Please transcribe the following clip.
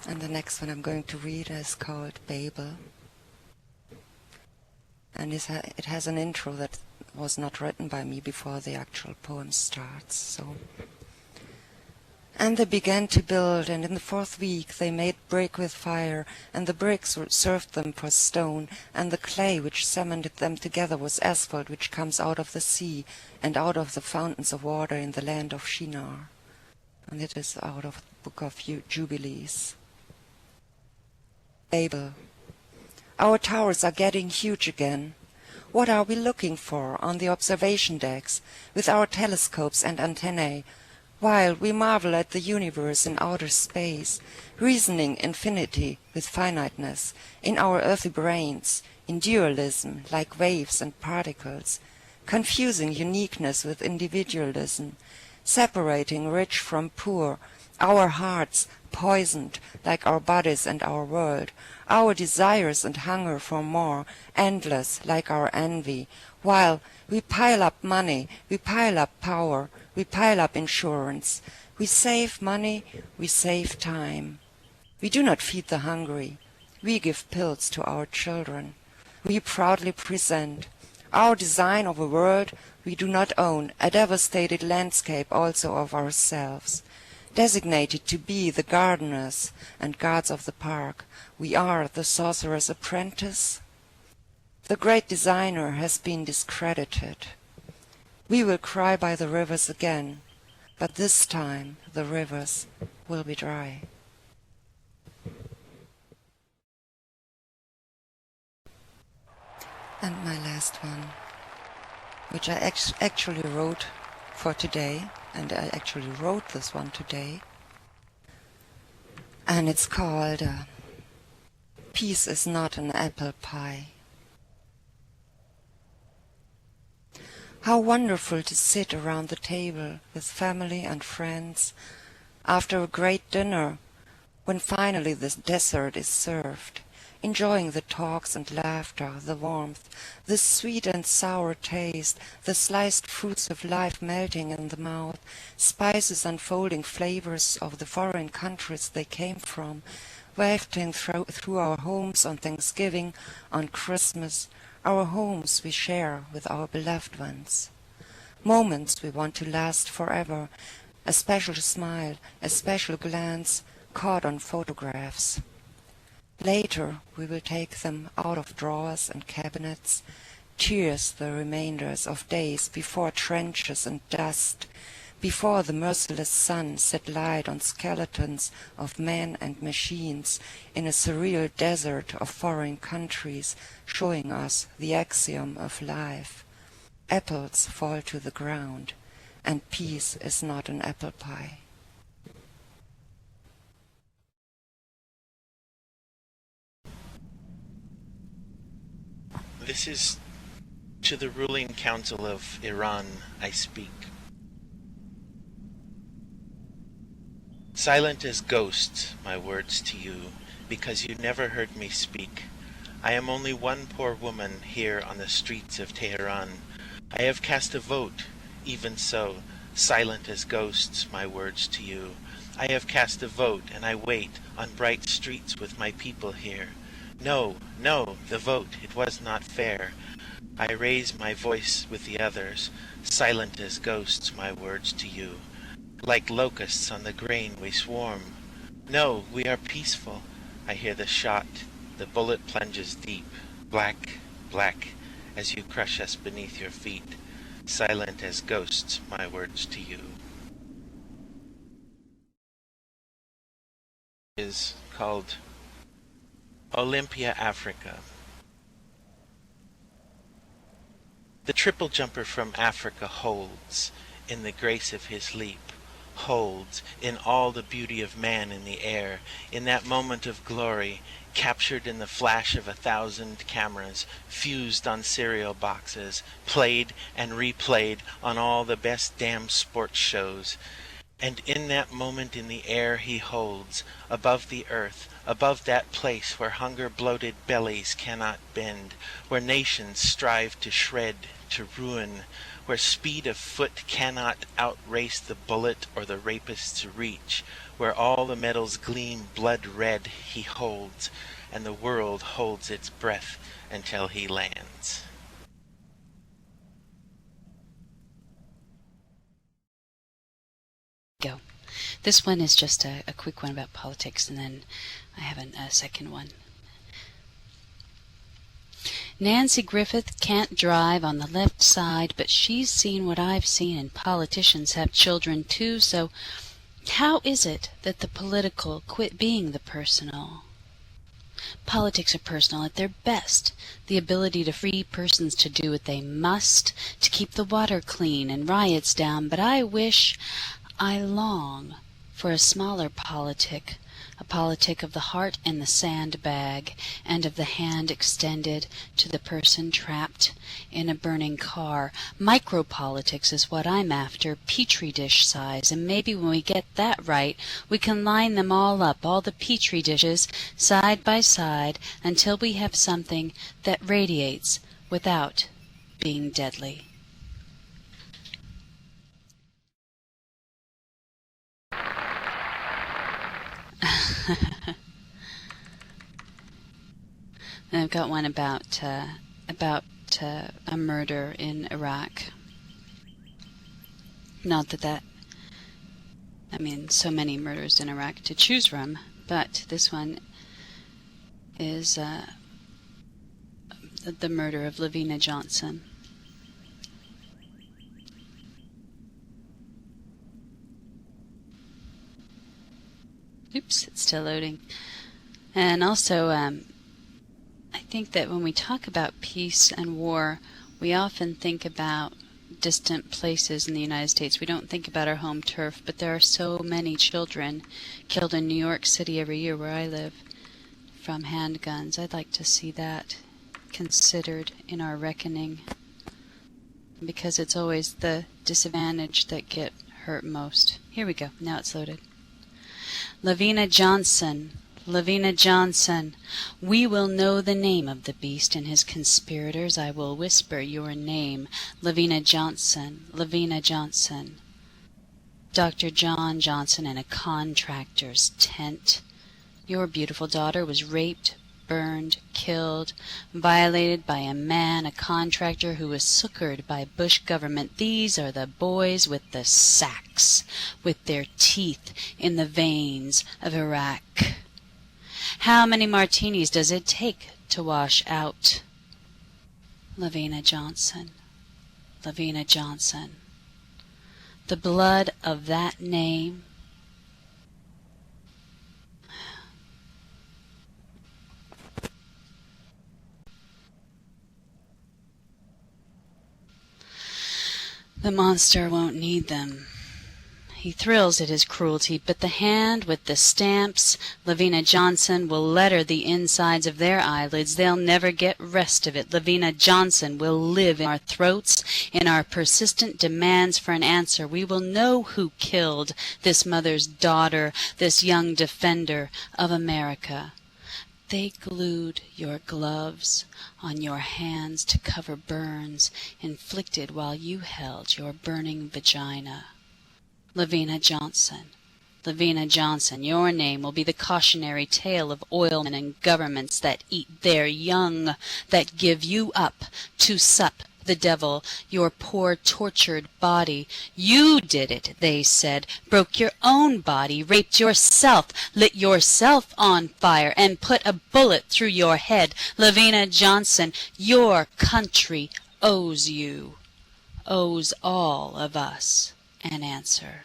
And the next one I'm going to read is called Babel. And it has an intro that was not written by me before the actual poem starts. So, and they began to build, and in the 4th week they made brick with fire, and the bricks served them for stone, and the clay which cemented them together was asphalt which comes out of the sea, and out of the fountains of water in the land of Shinar. And it is out of the book of Jubilees. Babel. Our towers are getting huge again. What are we looking for on the observation decks with our telescopes and antennae, while we marvel at the universe in outer space, reasoning infinity with finiteness in our earthy brains, in dualism like waves and particles, confusing uniqueness with individualism, separating rich from poor, our hearts poisoned like our bodies and our world, our desires and hunger for more endless like our envy, while we pile up money, we pile up power, we pile up insurance, we save money, we save time. We do not feed the hungry, we give pills to our children. We proudly present our design of a world we do not own, a devastated landscape also of ourselves. Designated to be the gardeners and guards of the park, we are the sorcerer's apprentice. The great designer has been discredited. We will cry by the rivers again, but this time the rivers will be dry. And my last one, which I actually wrote for today, and I actually wrote this one today, and it's called Peace is Not an Apple Pie. How wonderful to sit around the table with family and friends after a great dinner, when finally the dessert is served, enjoying the talks and laughter, the warmth, the sweet and sour taste, the sliced fruits of life melting in the mouth, spices unfolding flavors of the foreign countries they came from, wafting through our homes on Thanksgiving, on Christmas, our homes we share with our beloved ones. Moments we want to last forever, a special smile, a special glance, caught on photographs. Later we will take them out of drawers and cabinets, tears the remainders of days before trenches and dust, before the merciless sun set light on skeletons of men and machines in a surreal desert of foreign countries, showing us the axiom of life. Apples fall to the ground, and peace is not an apple pie. This is to the ruling council of Iran I speak. Silent as ghosts, my words to you, because you never heard me speak. I am only one poor woman here on the streets of Tehran. I have cast a vote, even so, silent as ghosts, my words to you. I have cast a vote, and I wait on bright streets with my people here. No, no, the vote, it was not fair. I raise my voice with the others, silent as ghosts, my words to you. Like locusts on the grain we swarm. No, we are peaceful. I hear the shot, the bullet plunges deep, black, black, as you crush us beneath your feet. Silent as ghosts, my words to you. Is called Olympia, Africa. The triple jumper from Africa holds in the grace of his leap, holds in all the beauty of man in the air, in that moment of glory, captured in the flash of 1,000 cameras, fused on cereal boxes, played and replayed on all the best damn sports shows. And in that moment in the air he holds, above the earth, above that place where hunger-bloated bellies cannot bend, where nations strive to shred to ruin, where speed of foot cannot outrace the bullet or the rapist's reach, where all the metals gleam blood red he holds, and the world holds its breath until he lands. Go. This one is just a quick one about politics, and then I have a second one. Nancy Griffith can't drive on the left side, but she's seen what I've seen, and politicians have children too, so how is it that the political quit being the personal? Politics are personal at their best, the ability to free persons to do what they must, to keep the water clean and riots down, but I long for a smaller politic, a politic of the heart and the sandbag, and of the hand extended to the person trapped in a burning car. Micropolitics is what I'm after, petri dish size, and maybe when we get that right, we can line them all up, all the petri dishes, side by side, until we have something that radiates without being deadly. And I've got one about a murder in Iraq. Not that I mean, so many murders in Iraq to choose from, but this one is the murder of Lavina Johnson. Oops, it's still loading. And also, I think that when we talk about peace and war, we often think about distant places in the United States. We don't think about our home turf, but there are so many children killed in New York City every year where I live from handguns. I'd like to see that considered in our reckoning, because it's always the disadvantaged that get hurt most. Here we go. Now it's loaded. Lavina Johnson, Lavina Johnson, we will know the name of the beast and his conspirators. I will whisper your name. Lavina Johnson, Lavina Johnson. Dr. John Johnson in a contractor's tent. Your beautiful daughter was raped, burned, killed, violated by a man, a contractor who was succored by Bush government. These are the boys with the sacks, with their teeth in the veins of Iraq. How many martinis does it take to wash out Lavina Johnson? Lavina Johnson. The blood of that name. The monster won't need them. He thrills at his cruelty, but the hand with the stamps, Lavina Johnson, will letter the insides of their eyelids. They'll never get rest of it. Lavina Johnson will live in our throats, in our persistent demands for an answer. We will know who killed this mother's daughter, this young defender of America. They glued your gloves on your hands to cover burns inflicted while you held your burning vagina. Lavina Johnson, Lavina Johnson, your name will be the cautionary tale of oilmen and governments that eat their young, that give you up to sup the devil, your poor tortured body. You did it, they said, broke your own body, raped yourself, lit yourself on fire, and put a bullet through your head. Lavina Johnson, your country owes you, owes all of us an answer.